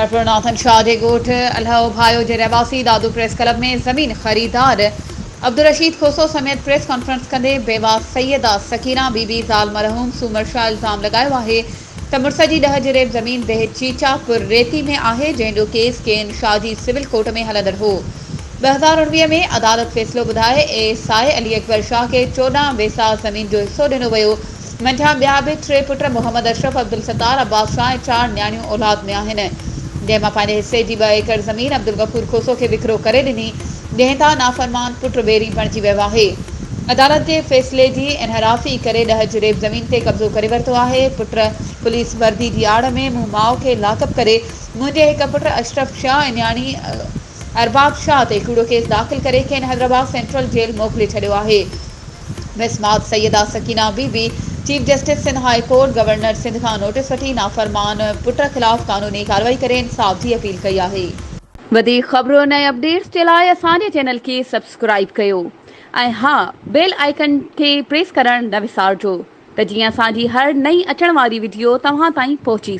सरफरानाथन शाह के गोठ अल्लाह भायो के रहवासी दादू प्रेस क्लब में ज़मीन ख़रीदार अब्दुल रशीद खोसो समेत प्रेस कॉन्फ्रेंस कंदे बेवा सैयदा सकीना बीबी ज़ाल मरहूम सूमर शाह इल्ज़ाम लगायो है त मुड़स जी 10 जरेब ज़मीन देह चीचापुर रेती में है, जंहिंजो केस केन शाह जी सिविल कोर्ट में हलंदड़ हो। 2019 में अदालत फ़ैसिलो ॿुधाए एएसआई अली अकबर शाह के 14 वेसा ज़मीन जो हिस्सो ॾिनो वियो। मंझां ॿिया बि 3 पुट मोहम्मद अशरफ, अब्दुल सत्तार, अब्बास शाह ऐं 4 न्याणियूं औलाद में आहिनि, जंहिंमां पंहिंजे हिसे जी 2 एकड़ ज़मीन अब्दुल गफूर खोसो खे विकिरो करे ॾिनी, जंहिं तां नाफ़रमान पुट बेरी बणिजी वियो आहे। अदालत जे फ़ैसिले जी इनहराफ़ी करे 10 जरेब ज़मीन ते कब्ज़ो करे वरितो आहे। पुट पुलिस वर्दी जी आड़ में मूं माउ खे लाकअप करे मुंहिंजे हिक पुट अशरफ शाह ऐं न्याणी अरबाब शाह ते कूड़ो केस दाख़िल करे खेनि हैदराबाद सेंट्रल जेल मोकिले छॾियो आहे। मिसमात Syeda Sakina Bibi chief justice Sindh high court governor Sindh खां नोटिस वठी नाफ़रमान पुट ख़िलाफ़ कानूनी कार्रवाई करे इंसाफ़ जी अपील कई आहे। वधीक ख़बरुनि ऐं अपडेट्स जे लाइ असांजे चैनल खे सब्सक्राइब कयो ऐं हा, बेल आइकन खे प्रेस करणु न विसारिजो त जीअं असांजी हर नई अचण वारी वीडियो तव्हां ताईं पहुची सघे।